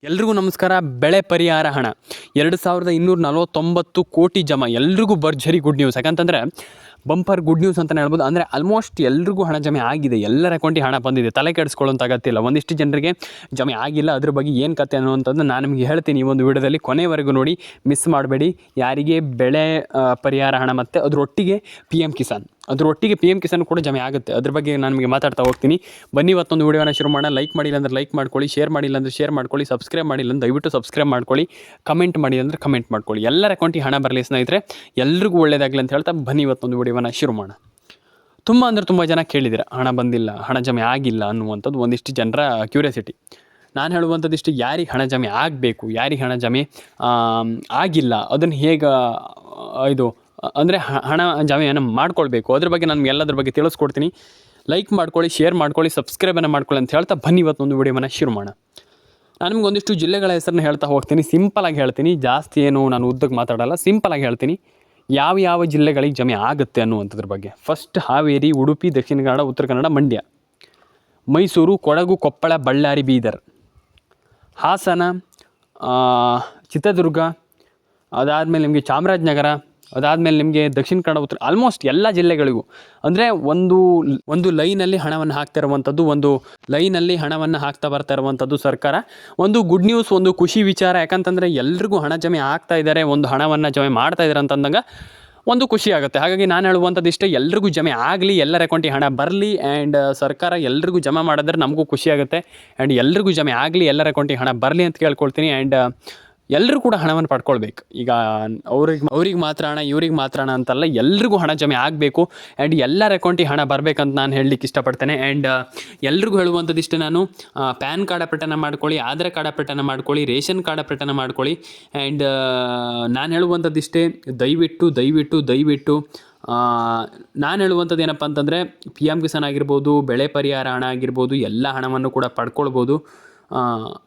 ಎಲ್ರಿಗೂ ನಮಸ್ಕಾರ. ಬೆಳೆ ಪರಿಹಾರ ಹಣ 2249 ಕೋಟಿ ಜಮಾ. ಎಲ್ರಿಗೂ ಭರ್ಜರಿ ಗುಡ್ ನ್ಯೂಸ್. ಯಾಕಂತಂದರೆ ಬಂಪರ್ ಗುಡ್ ನ್ಯೂಸ್ ಅಂತಲೇ ಹೇಳ್ಬೋದು. ಅಂದರೆ ಆಲ್ಮೋಸ್ಟ್ ಎಲ್ರಿಗೂ ಹಣ ಜಮೆ ಆಗಿದೆ, ಎಲ್ಲರ ಅಕೌಂಟಿಗೆ ಹಣ ಬಂದಿದೆ. ತಲೆ ಕೆಡಿಸ್ಕೊಳ್ಳೋಂಥ ಅಗತ್ಯ ಇಲ್ಲ. ಒಂದಿಷ್ಟು ಜನರಿಗೆ ಜಮೆ ಆಗಿಲ್ಲ, ಅದ್ರ ಬಗ್ಗೆ ಏನು ಕತೆ ಅನ್ನುವಂಥದ್ದು ನಾನು ನಿಮಗೆ ಹೇಳ್ತೀನಿ ಈ ಒಂದು ವಿಡಿಯೋದಲ್ಲಿ. ಕೊನೆವರೆಗೂ ನೋಡಿ, ಮಿಸ್ ಮಾಡಬೇಡಿ. ಯಾರಿಗೆ ಬೆಳೆ ಪರಿಹಾರ ಹಣ ಮತ್ತು ಅದರೊಟ್ಟಿಗೆ PM ಕಿಸಾನ್, ಅದರೊಟ್ಟಿಗೆ PM ಕಿಸಾನ್ ಕೂಡ ಜಮೆ ಆಗುತ್ತೆ, ಅದ್ರ ಬಗ್ಗೆ ನಾನು ನಿಮಗೆ ಮಾತಾಡ್ತಾ ಹೋಗ್ತೀನಿ. ಬನ್ನಿ ಇವತ್ತೊಂದು ವಿಡಿಯೋನ ಶುರು ಮಾಡೋಣ. ಲೈಕ್ ಮಾಡಿಲ್ಲ ಅಂದರೆ ಲೈಕ್ ಮಾಡ್ಕೊಳ್ಳಿ, ಶೇರ್ ಮಾಡಿಲ್ಲ ಅಂದರೆ ಶೇರ್ ಮಾಡ್ಕೊಳ್ಳಿ, ಸಬ್ಸ್ಕ್ರೈಬ್ ಮಾಡಿಲ್ಲ ಅಂದರೆ ದಯವಿಟ್ಟು ಸಬ್ಸ್ಕ್ರೈಬ್ ಮಾಡ್ಕೊಳ್ಳಿ, ಕಮೆಂಟ್ ಮಾಡಿಲ್ಲ ಅಂದರೆ ಕಮೆಂಟ್ ಮಾಡ್ಕೊಳ್ಳಿ. ಎಲ್ಲರ ಅಕೌಂಟಿಗೆ ಹಣ ಬರಲಿ ಸ್ನೇಹಿತರೆ, ಎಲ್ರಿಗೂ ಒಳ್ಳೇದಾಗಲಿ ಅಂತ ಹೇಳ್ತಾ ಬನ್ನಿ ಇವತ್ತೊಂದು ವಿಡಿಯೋನ ಶುರು ಮಾಡೋಣ. ತುಂಬ ಜನ ಕೇಳಿದ್ದೀರ ಹಣ ಬಂದಿಲ್ಲ, ಹಣ ಜಮೆ ಆಗಿಲ್ಲ ಅನ್ನುವಂಥದ್ದು ಒಂದಿಷ್ಟು ಜನರ ಕ್ಯೂರಿಯಾಸಿಟಿ. ನಾನು ಹೇಳುವಂಥದ್ದಿಷ್ಟು, ಯಾರಿಗೆ ಹಣ ಜಮೆ ಆಗಬೇಕು, ಯಾರಿಗೆ ಹಣ ಜಮೆ ಆಗಿಲ್ಲ, ಅದನ್ನು ಹೇಗೆ ಅಂದರೆ ಹಣ ಜಮೆಯನ್ನು ಮಾಡ್ಕೊಳ್ಬೇಕು, ಅದ್ರ ಬಗ್ಗೆ ನಾನು ಎಲ್ಲದ್ರ ಬಗ್ಗೆ ತಿಳಿಸ್ಕೊಡ್ತೀನಿ. ಲೈಕ್ ಮಾಡ್ಕೊಳ್ಳಿ, ಶೇರ್ ಮಾಡ್ಕೊಳ್ಳಿ, ಸಬ್ಸ್ಕ್ರೈಬನ್ನು ಮಾಡ್ಕೊಳ್ಳಿ ಅಂತ ಹೇಳ್ತಾ ಬನ್ನಿ ಇವತ್ತೊಂದು ವಿಡಿಯೋನ ಶುರು ಮಾಡೋಣ. ನಾನು ನಿಮ್ಗೆ ಒಂದಿಷ್ಟು ಜಿಲ್ಲೆಗಳ ಹೆಸರನ್ನ ಹೇಳ್ತಾ ಹೋಗ್ತೀನಿ. ಸಿಂಪಲಾಗಿ ಹೇಳ್ತೀನಿ, ಜಾಸ್ತಿ ಏನು ನಾನು ಉದ್ದಕ್ಕೆ ಮಾತಾಡಲ್ಲ, ಸಿಂಪಲಾಗಿ ಹೇಳ್ತೀನಿ ಯಾವ ಜಿಲ್ಲೆಗಳಿಗೆ ಜಮೆ ಆಗುತ್ತೆ ಅನ್ನುವಂಥದ್ರ ಬಗ್ಗೆ. ಫಸ್ಟ್ ಹಾವೇರಿ, ಉಡುಪಿ, ದಕ್ಷಿಣ ಕನ್ನಡ, ಉತ್ತರ ಕನ್ನಡ, ಮಂಡ್ಯ, ಮೈಸೂರು, ಕೊಡಗು, ಕೊಪ್ಪಳ, ಬಳ್ಳಾರಿ, ಬೀದರ್, ಹಾಸನ, ಚಿತ್ರದುರ್ಗ, ಅದಾದಮೇಲೆ ನಿಮಗೆ ಚಾಮರಾಜನಗರ, ಅದಾದಮೇಲೆ ನಿಮಗೆ ದಕ್ಷಿಣ ಕನ್ನಡ, ಉತ್ತರ, ಆಲ್ಮೋಸ್ಟ್ ಎಲ್ಲ ಜಿಲ್ಲೆಗಳಿಗೂ. ಅಂದರೆ ಒಂದು ಲೈನಲ್ಲಿ ಹಣವನ್ನು ಹಾಕ್ತಾ ಇರುವಂಥದ್ದು, ಒಂದು ಲೈನಲ್ಲಿ ಹಣವನ್ನು ಹಾಕ್ತಾ ಬರ್ತಾ ಇರುವಂಥದ್ದು ಸರ್ಕಾರ. ಒಂದು ಗುಡ್ ನ್ಯೂಸ್, ಒಂದು ಖುಷಿ ವಿಚಾರ. ಯಾಕಂತಂದರೆ ಎಲ್ರಿಗೂ ಹಣ ಜಮೆ ಆಗ್ತಾ ಇದ್ದಾರೆ, ಒಂದು ಹಣವನ್ನು ಜಮೆ ಮಾಡ್ತಾ ಇದ್ದಾರೆ ಅಂತಂದಾಗ ಒಂದು ಖುಷಿ ಆಗುತ್ತೆ. ಹಾಗಾಗಿ ನಾನು ಹೇಳುವಂಥದ್ದು ಇಷ್ಟೇ, ಎಲ್ರಿಗೂ ಜಮೆ ಆಗಲಿ, ಎಲ್ಲರ ಅಕೌಂಟಿಗೆ ಹಣ ಬರಲಿ. ಆ್ಯಂಡ್ ಸರ್ಕಾರ ಎಲ್ರಿಗೂ ಜಮೆ ಮಾಡಿದ್ರೆ ನಮಗೂ ಖುಷಿ ಆಗುತ್ತೆ. ಆ್ಯಂಡ್ ಎಲ್ರಿಗೂ ಜಮೆ ಆಗಲಿ, ಎಲ್ಲರ ಅಕೌಂಟಿಗೆ ಹಣ ಬರಲಿ ಅಂತ ಕೇಳ್ಕೊಳ್ತೀನಿ. ಆ್ಯಂಡ್ ಎಲ್ಲರೂ ಕೂಡ ಹಣವನ್ನು ಪಡ್ಕೊಳ್ಬೇಕು. ಈಗ ಅವ್ರಿಗೆ ಮಾತ್ರ ಹಣ, ಇವ್ರಿಗೆ ಮಾತ್ರ ಹಣ ಅಂತಲ್ಲ, ಎಲ್ರಿಗೂ ಹಣ ಜಮೆ ಆಗಬೇಕು. ಆ್ಯಂಡ್ ಎಲ್ಲರ ಅಕೌಂಟಿಗೆ ಹಣ ಬರಬೇಕಂತ ನಾನು ಹೇಳಲಿಕ್ಕೆ ಇಷ್ಟಪಡ್ತೇನೆ. ಆ್ಯಂಡ್ ಎಲ್ರಿಗೂ ಹೇಳುವಂಥದ್ದು ಇಷ್ಟೇ, ನಾನು ಪ್ಯಾನ್ ಕಾರ್ಡ್ ಅಪ್ಡೇಟನ್ನು ಮಾಡ್ಕೊಳ್ಳಿ, ಆಧಾರ್ ಕಾರ್ಡ್ ಅಪ್ಡೇಟನ್ನು ಮಾಡ್ಕೊಳ್ಳಿ, ರೇಷನ್ ಕಾರ್ಡ್ ಅಪ್ಡೇಟನ್ನು ಮಾಡ್ಕೊಳ್ಳಿ. ಆ್ಯಂಡ್ ನಾನು ಹೇಳುವಂಥದ್ದು ಇಷ್ಟೇ, ದಯವಿಟ್ಟು ನಾನು ಹೇಳುವಂಥದ್ದು ಏನಪ್ಪ ಅಂತಂದರೆ, PM ಕಿಸಾನ್ ಆಗಿರ್ಬೋದು, ಬೆಳೆ ಪರಿಹಾರ ಹಣ ಆಗಿರ್ಬೋದು, ಎಲ್ಲ ಹಣವನ್ನು ಕೂಡ ಪಡ್ಕೊಳ್ಬೋದು.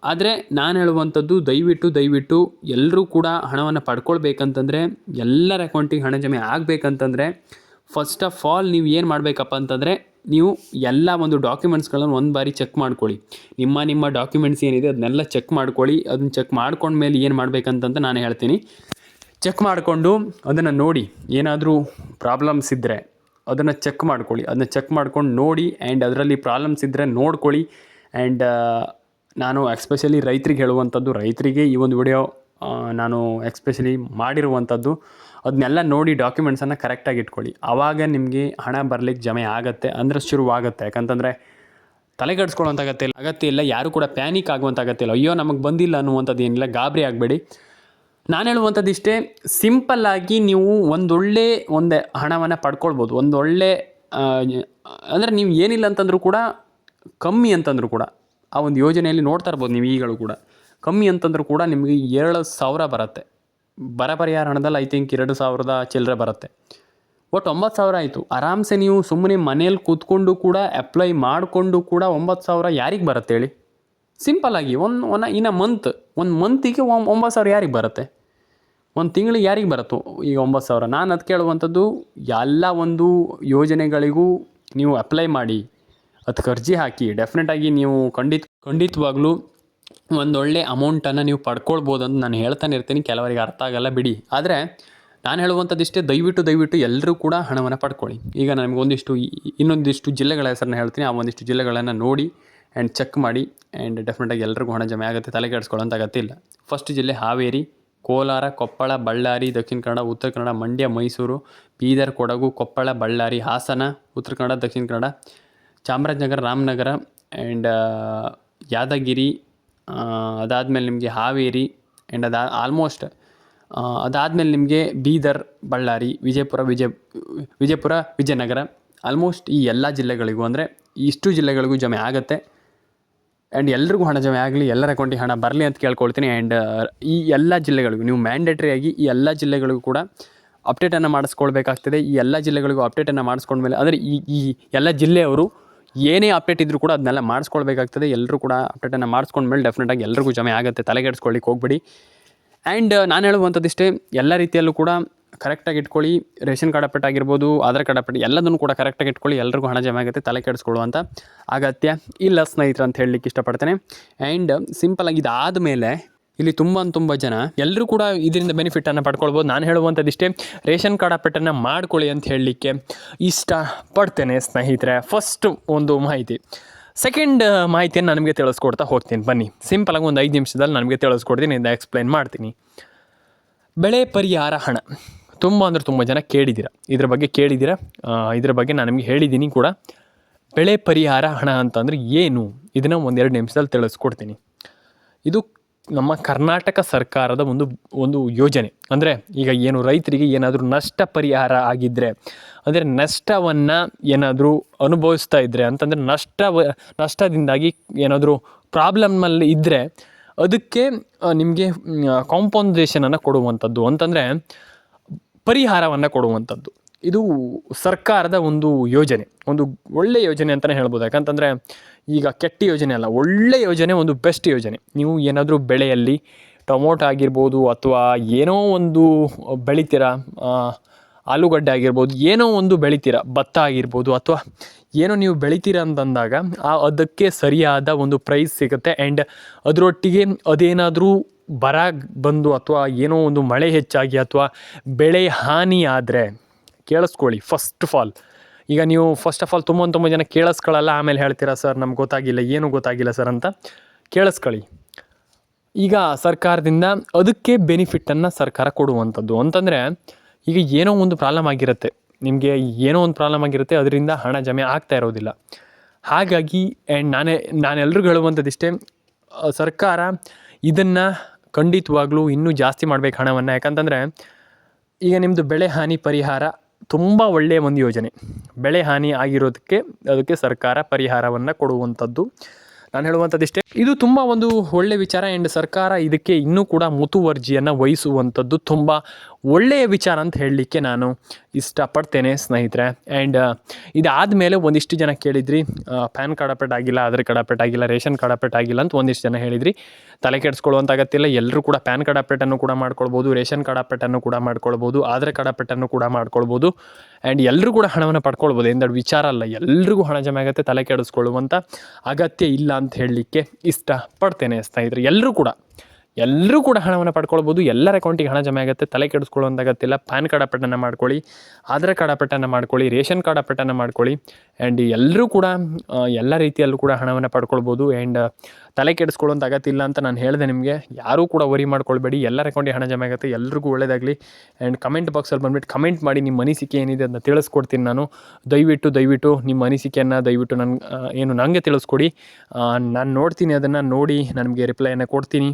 ಆದರೆ ನಾನು ಹೇಳುವಂಥದ್ದು, ದಯವಿಟ್ಟು ಎಲ್ಲರೂ ಕೂಡ ಹಣವನ್ನು ಪಡ್ಕೊಳ್ಬೇಕಂತಂದರೆ, ಎಲ್ಲರ ಅಕೌಂಟಿಗೆ ಹಣ ಜಮೆ ಆಗಬೇಕಂತಂದರೆ ಫಸ್ಟ್ ಆಫ್ ಆಲ್ ನೀವು ಏನು ಮಾಡಬೇಕಪ್ಪ ಅಂತಂದರೆ, ನೀವು ಎಲ್ಲ ಒಂದು ಡಾಕ್ಯುಮೆಂಟ್ಸ್ಗಳನ್ನು ಒಂದು ಬಾರಿ ಚೆಕ್ ಮಾಡ್ಕೊಳ್ಳಿ. ನಿಮ್ಮ ಡಾಕ್ಯುಮೆಂಟ್ಸ್ ಏನಿದೆ ಅದನ್ನೆಲ್ಲ ಚೆಕ್ ಮಾಡ್ಕೊಳ್ಳಿ. ಅದನ್ನು ಚೆಕ್ ಮಾಡ್ಕೊಂಡ್ಮೇಲೆ ಏನು ಮಾಡಬೇಕಂತಂತ ನಾನು ಹೇಳ್ತೀನಿ. ಚೆಕ್ ಮಾಡಿಕೊಂಡು ಅದನ್ನು ನೋಡಿ, ಏನಾದರೂ ಪ್ರಾಬ್ಲಮ್ಸ್ ಇದ್ದರೆ ಅದನ್ನು ಚೆಕ್ ಮಾಡ್ಕೊಳ್ಳಿ. ಅದನ್ನ ಚೆಕ್ ಮಾಡ್ಕೊಂಡು ನೋಡಿ, ಆ್ಯಂಡ್ ಅದರಲ್ಲಿ ಪ್ರಾಬ್ಲಮ್ಸ್ ಇದ್ದರೆ ನೋಡ್ಕೊಳ್ಳಿ. ಆ್ಯಂಡ್ ನಾನು ಎಕ್ಸ್ಪೆಷಲಿ ರೈತರಿಗೆ ಹೇಳುವಂಥದ್ದು, ರೈತರಿಗೆ ಈ ಒಂದು ವಿಡಿಯೋ ನಾನು ಎಕ್ಸ್ಪೆಷಲಿ ಮಾಡಿರುವಂಥದ್ದು, ಅದನ್ನೆಲ್ಲ ನೋಡಿ ಡಾಕ್ಯುಮೆಂಟ್ಸನ್ನು ಕರೆಕ್ಟಾಗಿ ಇಟ್ಕೊಳ್ಳಿ. ಆವಾಗ ನಿಮಗೆ ಹಣ ಬರಲಿಕ್ಕೆ ಜಮೆ ಆಗುತ್ತೆ, ಅಂದರೆ ಶುರುವಾಗುತ್ತೆ. ಯಾಕಂತಂದರೆ ತಲೆಗೆಡಿಸ್ಕೊಳ್ಳೋಂಥ ಅಗತ್ಯ ಇಲ್ಲ, ಯಾರು ಕೂಡ ಪ್ಯಾನಿಕ್ ಆಗುವಂಥ ಅಗತ್ಯ ಇಲ್ಲ. ಅಯ್ಯೋ ನಮಗೆ ಬಂದಿಲ್ಲ ಅನ್ನುವಂಥದ್ದು ಏನಿಲ್ಲ, ಗಾಬರಿ ಆಗಬೇಡಿ. ನಾನು ಹೇಳುವಂಥದ್ದು ಇಷ್ಟೇ, ಸಿಂಪಲ್ಲಾಗಿ ನೀವು ಒಂದೊಳ್ಳೆ ಹಣವನ್ನು ಪಡ್ಕೊಳ್ಬೋದು. ಒಂದೊಳ್ಳೆ ಅಂದರೆ ನೀವು ಏನಿಲ್ಲ ಅಂತಂದರೂ ಕೂಡ, ಕಮ್ಮಿ ಅಂತಂದರೂ ಕೂಡ ಆ ಒಂದು ಯೋಜನೆಯಲ್ಲಿ ನೋಡ್ತಾ ಇರ್ಬೋದು ನೀವು. ಈಗಲೂ ಕೂಡ ಕಮ್ಮಿ ಅಂತಂದರೂ ಕೂಡ ನಿಮಗೆ 7,000 ಬರುತ್ತೆ. ಬರ ಪರಿಹಾರ ಹಣದಲ್ಲಿ ಐ ಥಿಂಕ್ 2,000 ಚಿಲ್ಲರೆ ಬರುತ್ತೆ. ಒಟ್ಟು 9,000 ಆಯಿತು. ಆರಾಮ್ಸೆ ನೀವು ಸುಮ್ಮನೆ ಮನೇಲಿ ಕೂತ್ಕೊಂಡು ಕೂಡ ಅಪ್ಲೈ ಮಾಡಿಕೊಂಡು ಕೂಡ 9,000 ಯಾರಿಗೆ ಬರುತ್ತೆ ಹೇಳಿ? ಸಿಂಪಲ್ಲಾಗಿ ಒಂದು ಮಂತಿಗೆ 9,000 ಯಾರಿಗೆ ಬರುತ್ತೆ? ಒಂದು ತಿಂಗಳಿಗೆ ಯಾರಿಗೆ ಬರುತ್ತೋ ಈಗ 9,000? ನಾನು ಅದು ಕೇಳುವಂಥದ್ದು, ಎಲ್ಲ ಒಂದು ಯೋಜನೆಗಳಿಗೂ ನೀವು ಅಪ್ಲೈ ಮಾಡಿ, ಅದಕ್ಕೆ ಅರ್ಜಿ ಹಾಕಿ, ಡೆಫಿನೆಟಾಗಿ ನೀವು ಖಂಡಿತವಾಗ್ಲೂ ಒಂದೊಳ್ಳೆ ಅಮೌಂಟನ್ನು ನೀವು ಪಡ್ಕೊಳ್ಬೋದು ಅಂತ ನಾನು ಹೇಳ್ತಾನೆ ಇರ್ತೀನಿ. ಕೆಲವರಿಗೆ ಅರ್ಥ ಆಗಲ್ಲ ಬಿಡಿ. ಆದರೆ ನಾನು ಹೇಳುವಂಥದ್ದು ಇಷ್ಟೇ, ದಯವಿಟ್ಟು ಎಲ್ಲರೂ ಕೂಡ ಹಣವನ್ನು ಪಡ್ಕೊಳ್ಳಿ. ಈಗ ನನಗೆ ಇನ್ನೊಂದಿಷ್ಟು ಜಿಲ್ಲೆಗಳ ಹೆಸರನ್ನ ಹೇಳ್ತೀನಿ. ಆ ಒಂದಿಷ್ಟು ಜಿಲ್ಲೆಗಳನ್ನು ನೋಡಿ ಆ್ಯಂಡ್ ಚೆಕ್ ಮಾಡಿ. ಆ್ಯಂಡ್ ಡೆಫಿನೆಟಾಗಿ ಎಲ್ರಿಗೂ ಹಣ ಜಮೆ ಆಗುತ್ತೆ, ತಲೆ ಕೆಡಿಸ್ಕೊಳ್ಳೋಂಥ ಅಗತ್ಯ ಇಲ್ಲ. ಫಸ್ಟ್ ಜಿಲ್ಲೆ ಹಾವೇರಿ, ಕೋಲಾರ, ಕೊಪ್ಪಳ, ಬಳ್ಳಾರಿ, ದಕ್ಷಿಣ ಕನ್ನಡ, ಉತ್ತರ ಕನ್ನಡ, ಮಂಡ್ಯ, ಮೈಸೂರು, ಬೀದರ್, ಕೊಡಗು, ಕೊಪ್ಪಳ, ಬಳ್ಳಾರಿ, ಹಾಸನ, ಉತ್ತರ ಕನ್ನಡ, ದಕ್ಷಿಣ ಕನ್ನಡ, ಚಾಮರಾಜನಗರ, ರಾಮನಗರ, ಆ್ಯಂಡ್ ಯಾದಗಿರಿ, ಅದಾದಮೇಲೆ ನಿಮಗೆ ಹಾವೇರಿ, ಆ್ಯಂಡ್ ಆಲ್ಮೋಸ್ಟ್ ಅದಾದಮೇಲೆ ನಿಮಗೆ ಬೀದರ್, ಬಳ್ಳಾರಿ, ವಿಜಯಪುರ, ವಿಜಯನಗರ, ಆಲ್ಮೋಸ್ಟ್ ಈ ಎಲ್ಲ ಜಿಲ್ಲೆಗಳಿಗೂ, ಅಂದರೆ ಇಷ್ಟು ಜಿಲ್ಲೆಗಳಿಗೂ ಜಮೆ ಆಗುತ್ತೆ. ಆ್ಯಂಡ್ ಎಲ್ರಿಗೂ ಹಣ ಜಮೆ ಆಗಲಿ, ಎಲ್ಲರ ಅಕೌಂಟಿಗೆ ಹಣ ಬರಲಿ ಅಂತ ಕೇಳ್ಕೊಳ್ತೀನಿ. ಆ್ಯಂಡ್ ಈ ಎಲ್ಲ ಜಿಲ್ಲೆಗಳಿಗೂ ನೀವು ಮ್ಯಾಂಡೇಟ್ರಿಯಾಗಿ ಈ ಎಲ್ಲ ಜಿಲ್ಲೆಗಳಿಗೂ ಕೂಡ ಅಪ್ಡೇಟನ್ನು ಮಾಡಿಸ್ಕೊಳ್ಬೇಕಾಗ್ತದೆ. ಈ ಎಲ್ಲ ಜಿಲ್ಲೆಗಳಿಗೂ ಅಪ್ಡೇಟನ್ನು ಮಾಡಿಸ್ಕೊಂಡ್ಮೇಲೆ, ಅಂದರೆ ಈ ಎಲ್ಲ ಜಿಲ್ಲೆಯವರು ಏನೇ ಅಪ್ಡೇಟ್ ಇದ್ದರೂ ಕೂಡ ಅದನ್ನೆಲ್ಲ ಮಾಡಿಸ್ಕೊಳ್ಬೇಕಾಗ್ತದೆ. ಎಲ್ಲರೂ ಕೂಡ ಅಪ್ಡೇಟನ್ನು ಮಾಡಿಸ್ಕೊಂಡ್ಮೇಲೆ ಡೆಫಿನೆಟಾಗಿ ಎಲ್ರಿಗೂ ಜಮೆ ಆಗುತ್ತೆ, ತಲೆಗೆಡಿಸ್ಕೊಳ್ಳಿಕ್ಕೆ ಹೋಗ್ಬೇಡಿ. ಆ್ಯಂಡ್ ನಾನು ಹೇಳುವಂಥದ್ದಿಷ್ಟೇ, ಎಲ್ಲ ರೀತಿಯಲ್ಲೂ ಕೂಡ ಕರೆಕ್ಟಾಗಿ ಇಟ್ಕೊಳ್ಳಿ. ರೇಷನ್ ಕಾರ್ಡ್ ಅಪ್ಡೇಟ್ ಆಗಿರ್ಬೋದು, ಆಧಾರ್ ಕಾರ್ಡ್ ಅಪ್ಡೇಟ್ ಎಲ್ಲದನ್ನು ಕೂಡ ಕರೆಕ್ಟಾಗಿ ಇಟ್ಕೊಳ್ಳಿ. ಎಲ್ರಿಗೂ ಹಣ ಜಮೆ ಆಗುತ್ತೆ, ತಲೆ ಕೆಡಿಸ್ಕೊಳ್ಳುವಂಥ ಅಗತ್ಯ ಇಲ್ಲ ಸ್ನೇಹಿತರೆ ಅಂತ ಹೇಳಲಿಕ್ಕೆ ಇಷ್ಟಪಡ್ತೇನೆ. ಆ್ಯಂಡ್ ಸಿಂಪಲಾಗಿ ಇದಾದಮೇಲೆ ಇಲ್ಲಿ ತುಂಬ ಜನ ಎಲ್ಲರೂ ಕೂಡ ಇದರಿಂದ ಬೆನಿಫಿಟನ್ನು ಪಡ್ಕೊಳ್ಬೋದು. ನಾನು ಹೇಳುವಂಥದ್ದಿಷ್ಟೇ, ರೇಷನ್ ಕಾರ್ಡ್ ಅಪ್ಡೇಟನ್ನು ಮಾಡ್ಕೊಳ್ಳಿ ಅಂತ ಹೇಳಲಿಕ್ಕೆ ಇಷ್ಟಪಡ್ತೇನೆ ಸ್ನೇಹಿತರೆ. ಫಸ್ಟ್ ಒಂದು ಮಾಹಿತಿ. ಸೆಕೆಂಡ್ ಮಾಹಿತಿಯನ್ನು ನಾನು ನಿಮಗೆ ತಿಳಿಸ್ಕೊಡ್ತಾ ಹೋಗ್ತೀನಿ. ಬನ್ನಿ, ಸಿಂಪಲಾಗಿ ಒಂದು 5 ನಿಮಿಷದಲ್ಲಿ ನನಗೆ ತಿಳಿಸ್ಕೊಡ್ತೀನಿ, ಇಂದ ಎಕ್ಸ್ಪ್ಲೈನ್ ಮಾಡ್ತೀನಿ. ಬೆಳೆ ಪರಿಹಾರ ಹಣ ತುಂಬ ಜನ ಕೇಳಿದ್ದೀರಾ, ಇದ್ರ ಬಗ್ಗೆ ನಾನು ನಿಮಗೆ ಹೇಳಿದ್ದೀನಿ ಕೂಡ. ಬೆಳೆ ಪರಿಹಾರ ಹಣ ಅಂತಂದರೆ ಏನು, ಇದನ್ನು 1-2 ನಿಮಿಷದಲ್ಲಿ ತಿಳಿಸ್ಕೊಡ್ತೀನಿ. ಇದು ನಮ್ಮ ಕರ್ನಾಟಕ ಸರ್ಕಾರದ ಒಂದು ಯೋಜನೆ. ಅಂದರೆ ಈಗ ಏನು ರೈತರಿಗೆ ಏನಾದರೂ ನಷ್ಟ ಪರಿಹಾರ ಆಗಿದ್ದರೆ, ಅಂದರೆ ನಷ್ಟವನ್ನು ಏನಾದರೂ ಅನುಭವಿಸ್ತಾ ಇದ್ದರೆ ಅಂತಂದರೆ ನಷ್ಟದಿಂದಾಗಿ ಏನಾದರೂ ಪ್ರಾಬ್ಲಮ್ಮಲ್ಲಿ ಇದ್ದರೆ ಅದಕ್ಕೆ ನಿಮಗೆ ಕಾಂಪನ್ಸೇಷನನ್ನು ಕೊಡುವಂಥದ್ದು, ಅಂತಂದರೆ ಪರಿಹಾರವನ್ನು ಕೊಡುವಂಥದ್ದು. ಇದು ಸರ್ಕಾರದ ಒಂದು ಯೋಜನೆ, ಒಂದು ಒಳ್ಳೆಯ ಯೋಜನೆ ಅಂತಲೇ ಹೇಳ್ಬೋದು. ಯಾಕಂತಂದರೆ ಈಗ ಕೆಟ್ಟ ಯೋಜನೆ ಅಲ್ಲ, ಒಳ್ಳೆ ಯೋಜನೆ, ಒಂದು ಬೆಸ್ಟ್ ಯೋಜನೆ. ನೀವು ಏನಾದರೂ ಬೆಳೆಯಲ್ಲಿ ಟೊಮೊಟೊ ಆಗಿರ್ಬೋದು ಅಥವಾ ಏನೋ ಒಂದು ಬೆಳಿತೀರ, ಆಲೂಗಡ್ಡೆ ಆಗಿರ್ಬೋದು, ಏನೋ ಒಂದು ಬೆಳಿತೀರ, ಭತ್ತ ಆಗಿರ್ಬೋದು ಅಥವಾ ಏನೋ ನೀವು ಬೆಳಿತೀರ ಅಂತಂದಾಗ ಅದಕ್ಕೆ ಸರಿಯಾದ ಒಂದು ಪ್ರೈಸ್ ಸಿಗುತ್ತೆ. ಆ್ಯಂಡ್ ಅದರೊಟ್ಟಿಗೆ ಅದೇನಾದರೂ ಬರ ಬಂದು ಅಥವಾ ಏನೋ ಒಂದು ಮಳೆ ಹೆಚ್ಚಾಗಿ ಅಥವಾ ಬೆಳೆ ಹಾನಿ ಆದರೆ, ಕೇಳಿಸ್ಕೊಳ್ಳಿ ಫಸ್ಟ್ ಆಫ್ ಆಲ್. ಈಗ ನೀವು ಫಸ್ಟ್ ಆಫ್ ಆಲ್ ತುಂಬ ಜನ ಕೇಳಿಸ್ಕೊಳ್ಳಲ್ಲ, ಆಮೇಲೆ ಹೇಳ್ತೀರಾ ಸರ್ ನಮ್ಗೆ ಗೊತ್ತಾಗಿಲ್ಲ, ಏನೂ ಗೊತ್ತಾಗಿಲ್ಲ ಸರ್ ಅಂತ. ಕೇಳಿಸ್ಕೊಳ್ಳಿ. ಈಗ ಸರ್ಕಾರದಿಂದ ಅದಕ್ಕೆ ಬೆನಿಫಿಟನ್ನು ಸರ್ಕಾರ ಕೊಡುವಂಥದ್ದು ಅಂತಂದರೆ, ಈಗ ಏನೋ ಒಂದು ಪ್ರಾಬ್ಲಮ್ ಆಗಿರುತ್ತೆ, ನಿಮಗೆ ಏನೋ ಒಂದು ಪ್ರಾಬ್ಲಮ್ ಆಗಿರುತ್ತೆ, ಅದರಿಂದ ಹಣ ಜಮೆ ಆಗ್ತಾ ಇರೋದಿಲ್ಲ. ಹಾಗಾಗಿ ಆ್ಯಂಡ್ ನಾನೆಲ್ರಿಗೂ ಹೇಳುವಂಥದ್ದಿಷ್ಟೇ, ಸರ್ಕಾರ ಇದನ್ನು ಖಂಡಿತವಾಗ್ಲೂ ಇನ್ನೂ ಜಾಸ್ತಿ ಮಾಡಬೇಕು ಹಣವನ್ನು. ಯಾಕಂತಂದರೆ ಈಗ ನಿಮ್ಮದು ಬೆಳೆ ಹಾನಿ ಪರಿಹಾರ ತುಂಬ ಒಳ್ಳೆಯ ಒಂದು ಯೋಜನೆ. ಬೆಳೆ ಹಾನಿ ಆಗಿರೋದಕ್ಕೆ ಅದಕ್ಕೆ ಸರ್ಕಾರ ಪರಿಹಾರವನ್ನು ಕೊಡುವಂಥದ್ದು. ನಾನು ಹೇಳುವಂಥದ್ದಿಷ್ಟೇ, ಇದು ತುಂಬ ಒಂದು ಒಳ್ಳೆಯ ವಿಚಾರ. ಆ್ಯಂಡ್ ಸರ್ಕಾರ ಇದಕ್ಕೆ ಇನ್ನೂ ಕೂಡ ಮುತುವರ್ಜಿಯನ್ನು ವಹಿಸುವಂಥದ್ದು ತುಂಬ ಒಳ್ಳೆಯ ವಿಚಾರ ಅಂತ ಹೇಳಲಿಕ್ಕೆ ನಾನು ಇಷ್ಟಪಡ್ತೇನೆ ಸ್ನೇಹಿತರೆ. ಆ್ಯಂಡ್ ಇದಾದಮೇಲೆ ಒಂದಿಷ್ಟು ಜನ ಕೇಳಿದ್ರಿ, ಪ್ಯಾನ್ ಕಾರ್ಡ್ ಅಪ್ಡೇಟ್ ಆಗಿಲ್ಲ, ಆಧಾರ್ ಕಾರ್ಡ್ ಅಪ್ಡೇಟ್ ಆಗಿಲ್ಲ, ರೇಷನ್ ಕಾರ್ಡ್ ಅಪ್ಡೇಟ್ ಆಗಿಲ್ಲ ಅಂತ ಒಂದಿಷ್ಟು ಜನ ಹೇಳಿದ್ರಿ. ತಲೆ ಕೆಡಿಸ್ಕೊಳ್ಳುವಂಥ ಅಗತ್ಯ ಇಲ್ಲ. ಎಲ್ಲರೂ ಕೂಡ ಪ್ಯಾನ್ ಕಾರ್ಡ್ ಅಪ್ಡೇಟನ್ನು ಕೂಡ ಮಾಡ್ಕೊಳ್ಬೋದು, ರೇಷನ್ ಕಾರ್ಡ್ ಅಪ್ಡೇಟನ್ನು ಕೂಡ ಮಾಡ್ಕೊಳ್ಬೋದು, ಆಧಾರ್ ಕಾರ್ಡ್ ಅಪ್ಡೇಟನ್ನು ಕೂಡ ಮಾಡ್ಕೊಳ್ಬೋದು. ಆ್ಯಂಡ್ ಎಲ್ಲರೂ ಕೂಡ ಹಣವನ್ನು ಪಡ್ಕೊಳ್ಬೋದು, ಎಂದೆರಡು ವಿಚಾರ ಅಲ್ಲ. ಎಲ್ರಿಗೂ ಹಣ ಜಮೆ ಆಗುತ್ತೆ, ತಲೆ ಕೆಡಿಸ್ಕೊಳ್ಳುವಂಥ ಅಗತ್ಯ ಇಲ್ಲ ಅಂತ ಹೇಳಲಿಕ್ಕೆ ಇಷ್ಟಪಡ್ತೇನೆ ಸ್ನೇಹಿತರೆ. ಎಲ್ಲರೂ ಕೂಡ ಹಣವನ್ನು ಪಡ್ಕೊಳ್ಬೋದು, ಎಲ್ಲರ ಅಕೌಂಟಿಗೆ ಹಣ ಜಮೆ ಆಗುತ್ತೆ, ತಲೆ ಕೆಡಿಸ್ಕೊಳ್ಳುವಂಥ ಅಗತ್ಯ ಇಲ್ಲ. ಪ್ಯಾನ್ ಕಾರ್ಡ್ ಅಪ್ಡೇಟನ್ನು ಮಾಡ್ಕೊಳ್ಳಿ, ಆಧಾರ್ ಕಾರ್ಡ್ ಅಪ್ಡೇಟನ್ನು ಮಾಡ್ಕೊಳ್ಳಿ, ರೇಷನ್ ಕಾರ್ಡ್ ಅಪ್ಡೇಟನ್ನು ಮಾಡ್ಕೊಳ್ಳಿ. ಆ್ಯಂಡ್ ಎಲ್ಲರೂ ಕೂಡ ಎಲ್ಲ ರೀತಿಯಲ್ಲೂ ಕೂಡ ಹಣವನ್ನು ಪಡ್ಕೊಳ್ಬೋದು. ಆ್ಯಂಡ್ ತಲೆ ಕೆಡಿಸ್ಕೊಳ್ಳುವಂಥ ಅಗತ್ಯ ಇಲ್ಲ ಅಂತ ನಾನು ಹೇಳಿದೆ ನಿಮಗೆ. ಯಾರೂ ಕೂಡ ವರಿ ಮಾಡ್ಕೊಳ್ಬೇಡಿ, ಎಲ್ಲರ ಅಕೌಂಟಿಗೆ ಹಣ ಜಮೆ ಆಗುತ್ತೆ, ಎಲ್ರಿಗೂ ಒಳ್ಳೆಯದಾಗಲಿ. ಆ್ಯಂಡ್ ಕಮೆಂಟ್ ಬಾಕ್ಸಲ್ಲಿ ಬಂದುಬಿಟ್ಟು ಕಮೆಂಟ್ ಮಾಡಿ, ನಿಮ್ಮ ಅನಿಸಿಕೆ ಏನಿದೆ ಅದನ್ನು ತಿಳಿಸ್ಕೊಡ್ತೀನಿ ನಾನು. ದಯವಿಟ್ಟು ನಿಮ್ಮ ಅನಿಸಿಕೆಯನ್ನು ದಯವಿಟ್ಟು ನನಗೆ ತಿಳಿಸ್ಕೊಡಿ. ನಾನು ನೋಡ್ತೀನಿ, ಅದನ್ನು ನೋಡಿ ನನಗೆ ರಿಪ್ಲೈಯನ್ನು ಕೊಡ್ತೀನಿ.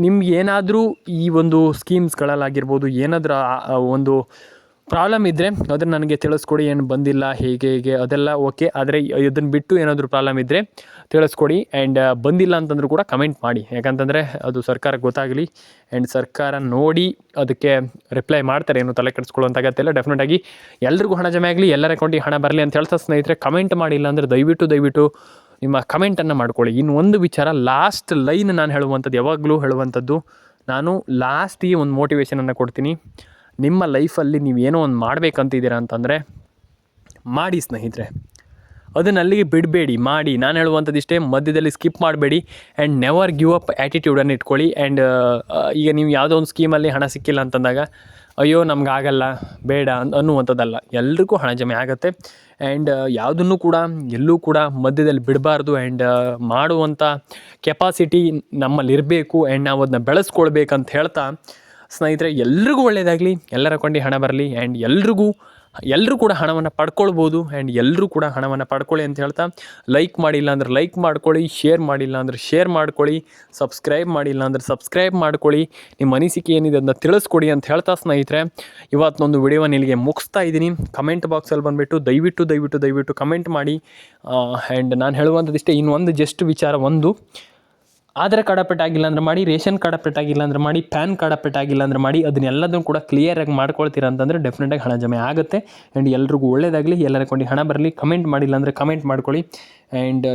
ನಿಮ್ಗೆ ಏನಾದರೂ ಈ ಒಂದು ಸ್ಕೀಮ್ಸ್ಗಳಲ್ಲಾಗಿರ್ಬೋದು ಏನಾದರೂ ಒಂದು ಪ್ರಾಬ್ಲಮ್ ಇದ್ದರೆ ಅದನ್ನು ನನಗೆ ತಿಳಿಸ್ಕೊಡಿ. ಏನು ಬಂದಿಲ್ಲ ಹೇಗೆ ಅದೆಲ್ಲ ಓಕೆ, ಆದರೆ ಇದನ್ನು ಬಿಟ್ಟು ಏನಾದರೂ ಪ್ರಾಬ್ಲಮ್ ಇದ್ದರೆ ತಿಳಿಸ್ಕೊಡಿ. ಆ್ಯಂಡ್ ಬಂದಿಲ್ಲ ಅಂತಂದರೂ ಕೂಡ ಕಮೆಂಟ್ ಮಾಡಿ, ಯಾಕಂತಂದರೆ ಅದು ಸರ್ಕಾರಕ್ಕೆ ಗೊತ್ತಾಗಲಿ. ಆ್ಯಂಡ್ ಸರ್ಕಾರ ನೋಡಿ ಅದಕ್ಕೆ ರಿಪ್ಲೈ ಮಾಡ್ತಾರೆ, ಏನು ತಲೆ ಕೆಡಿಸ್ಕೊಳ್ಳುವಂಥ ಅಗತ್ಯ ಇಲ್ಲ. ಡೆಫಿನೆಟಾಗಿ ಎಲ್ರಿಗೂ ಹಣ ಜಮೆ ಆಗಲಿ, ಎಲ್ಲರ ಅಕೌಂಟಿಗೆ ಹಣ ಬರಲಿ ಅಂತ ಹೇಳ್ತಾ ಸ್ನೇಹಿತರೆ, ಕಮೆಂಟ್ ಮಾಡಿಲ್ಲ ಅಂದರೆ ದಯವಿಟ್ಟು ನಿಮ್ಮ ಕಮೆಂಟನ್ನು ಮಾಡ್ಕೊಳ್ಳಿ. ಇನ್ನು ಒಂದು ವಿಚಾರ, ಲಾಸ್ಟ್ ಲೈನ್ ನಾನು ಹೇಳುವಂಥದ್ದು, ಯಾವಾಗಲೂ ಹೇಳುವಂಥದ್ದು, ನಾನು ಲಾಸ್ಟಿಗೆ ಒಂದು ಮೋಟಿವೇಶನನ್ನು ಕೊಡ್ತೀನಿ. ನಿಮ್ಮ ಲೈಫಲ್ಲಿ ನೀವು ಏನೋ ಒಂದು ಮಾಡಬೇಕಂತಿದ್ದೀರಾ ಅಂತಂದರೆ ಮಾಡಿ ಸ್ನೇಹಿತರೆ, ಅದನ್ನು ಅಲ್ಲಿಗೆ ಬಿಡಬೇಡಿ, ಮಾಡಿ. ನಾನು ಹೇಳುವಂಥದ್ದು ಇಷ್ಟೇ, ಮಧ್ಯದಲ್ಲಿ ಸ್ಕಿಪ್ ಮಾಡಬೇಡಿ. ಆ್ಯಂಡ್ ನೆವರ್ ಗಿವ್ ಅಪ್ ಆ್ಯಟಿಟ್ಯೂಡನ್ನು ಇಟ್ಕೊಳ್ಳಿ. ಆ್ಯಂಡ್ ಈಗ ನೀವು ಯಾವುದೋ ಒಂದು ಸ್ಕೀಮಲ್ಲಿ ಹಣ ಸಿಕ್ಕಿಲ್ಲ ಅಂತಂದಾಗ ಅಯ್ಯೋ ನಮಗಾಗಲ್ಲ ಬೇಡ ಅನ್ನುವಂಥದ್ದಲ್ಲ, ಎಲ್ರಿಗೂ ಹಣ ಜಮೆ ಆಗುತ್ತೆ. ಆ್ಯಂಡ್ ಯಾವುದನ್ನು ಕೂಡ ಎಲ್ಲೂ ಕೂಡ ಮಧ್ಯದಲ್ಲಿ ಬಿಡಬಾರ್ದು. ಆ್ಯಂಡ್ ಮಾಡುವಂಥ ಕೆಪಾಸಿಟಿ ನಮ್ಮಲ್ಲಿರಬೇಕು. ಆ್ಯಂಡ್ ನಾವು ಅದನ್ನ ಬೆಳೆಸ್ಕೊಳ್ಬೇಕಂತ ಹೇಳ್ತಾ ಸ್ನೇಹಿತರೆ, ಎಲ್ರಿಗೂ ಒಳ್ಳೆಯದಾಗಲಿ, ಎಲ್ಲರ ಅಕೌಂಟಿಗೆ ಹಣ ಬರಲಿ. ಆ್ಯಂಡ್ ಎಲ್ಲರೂ ಕೂಡ ಹಣವನ್ನು ಪಡ್ಕೊಳ್ಬೋದು. ಆ್ಯಂಡ್ ಎಲ್ಲರೂ ಕೂಡ ಹಣವನ್ನು ಪಡ್ಕೊಳ್ಳಿ ಅಂತ ಹೇಳ್ತಾ, ಲೈಕ್ ಮಾಡಿಲ್ಲ ಅಂದರೆ ಲೈಕ್ ಮಾಡ್ಕೊಳ್ಳಿ, ಶೇರ್ ಮಾಡಿಲ್ಲ ಅಂದರೆ ಶೇರ್ ಮಾಡ್ಕೊಳ್ಳಿ, ಸಬ್ಸ್ಕ್ರೈಬ್ ಮಾಡಿಲ್ಲ ಅಂದರೆ ಸಬ್ಸ್ಕ್ರೈಬ್ ಮಾಡ್ಕೊಳ್ಳಿ. ನಿಮ್ಮ ಅನಿಸಿಕೆ ಏನಿದೆ ಅದನ್ನು ತಿಳಿಸ್ಕೊಡಿ ಅಂತ ಹೇಳ್ತಾ ಸ್ನೇಹಿತರೆ, ಇವತ್ತೊಂದು ವಿಡಿಯೋವನ್ನು ಇಲ್ಲಿಗೆ ಮುಗಿಸ್ತಾ ಇದ್ದೀನಿ. ಕಮೆಂಟ್ ಬಾಕ್ಸಲ್ಲಿ ಬಂದುಬಿಟ್ಟು ದಯವಿಟ್ಟು ಕಮೆಂಟ್ ಮಾಡಿ. ಆ್ಯಂಡ್ ನಾನು ಹೇಳುವಂಥದ್ದಿಷ್ಟೇ, ಇನ್ನೊಂದು ಜಸ್ಟ್ ವಿಚಾರ, ಒಂದು ಆಧಾರ್ ಕಾರ್ಡ್ ಅಪ್ಡೇಟ್ ಆಗಿಲ್ಲ ಅಂದರೆ ಮಾಡಿ, ರೇಷನ್ ಕಾರ್ಡ್ ಅಪ್ಡೇಟ್ ಆಗಿಲ್ಲ ಅಂದರೆ ಮಾಡಿ, ಪ್ಯಾನ್ ಕಾರ್ಡ್ ಅಪ್ಡೇಟ್ ಆಗಿಲ್ಲ ಅಂದರೆ ಮಾಡಿ. ಅದನ್ನೆಲ್ಲದನ್ನು ಕೂಡ ಕ್ಲಿಯರಾಗಿ ಮಾಡ್ಕೊಳ್ತೀರಾ ಅಂತಂದರೆ ಡೆಫಿನೆಟಾಗಿ ಹಣ ಜಮೆ ಆಗುತ್ತೆ. ಆ್ಯಂಡ್ ಎಲ್ರಿಗೂ ಒಳ್ಳೆಯದಾಗಲಿ, ಎಲ್ಲರ ಅಕೌಂಟಿಗೆ ಹಣ ಬರಲಿ. ಕಮೆಂಟ್ ಮಾಡಿಲ್ಲ ಅಂದರೆ ಕಮೆಂಟ್ ಮಾಡ್ಕೊಳ್ಳಿ. ಆ್ಯಂಡ್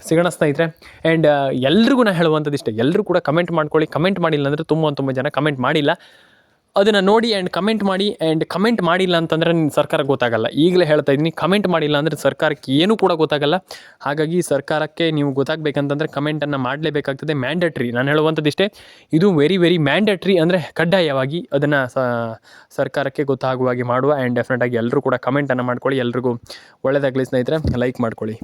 ಸಿಗೋಣ ಸ್ನೇಹಿತರೆ. ಆ್ಯಂಡ್ ಎಲ್ರಿಗೂ ನಾನು ಹೇಳುವಂಥದ್ದು ಇಷ್ಟೇ, ಎಲ್ಲರೂ ಕೂಡ ಕಮೆಂಟ್ ಮಾಡ್ಕೊಳ್ಳಿ. ಕಮೆಂಟ್ ಮಾಡಿಲ್ಲ ಅಂದರೆ ತುಂಬ ಜನ ಕಮೆಂಟ್ ಮಾಡಿಲ್ಲ, ಅದನ್ನು ನೋಡಿ ಆ್ಯಂಡ್ ಕಮೆಂಟ್ ಮಾಡಿ. ಆ್ಯಂಡ್ ಕಮೆಂಟ್ ಮಾಡಿಲ್ಲ ಅಂತಂದರೆ ನಿಮ್ಮ ಸರ್ಕಾರಕ್ಕೆ ಗೊತ್ತಾಗಲ್ಲ. ಈಗಲೇ ಹೇಳ್ತಾ ಇದ್ದೀನಿ, ಕಮೆಂಟ್ ಮಾಡಿಲ್ಲ ಅಂದರೆ ಸರ್ಕಾರಕ್ಕೆ ಏನೂ ಕೂಡ ಗೊತ್ತಾಗಲ್ಲ. ಹಾಗಾಗಿ ಸರ್ಕಾರಕ್ಕೆ ನೀವು ಗೊತ್ತಾಗಬೇಕಂತಂದರೆ ಕಮೆಂಟನ್ನು ಮಾಡಲೇಬೇಕಾಗ್ತದೆ. ಮ್ಯಾಂಡೇಟ್ರಿ, ನಾನು ಹೇಳುವಂಥದ್ದು ಇಷ್ಟೇ, ಇದು ವೆರಿ ವೆರಿ ಮ್ಯಾಂಡೇಟ್ರಿ, ಅಂದರೆ ಕಡ್ಡಾಯವಾಗಿ ಅದನ್ನು ಸರ್ಕಾರಕ್ಕೆ ಗೊತ್ತಾಗುವ ಹಾಗೆ ಮಾಡುವ. ಆ್ಯಂಡ್ ಡೆಫಿನೆಟಾಗಿ ಎಲ್ಲರೂ ಕೂಡ ಕಮೆಂಟನ್ನು ಮಾಡ್ಕೊಳ್ಳಿ. ಎಲ್ರಿಗೂ ಒಳ್ಳೆಯದಾಗಲಿ ಸ್ನೇಹಿತರೆ, ಲೈಕ್ ಮಾಡ್ಕೊಳ್ಳಿ.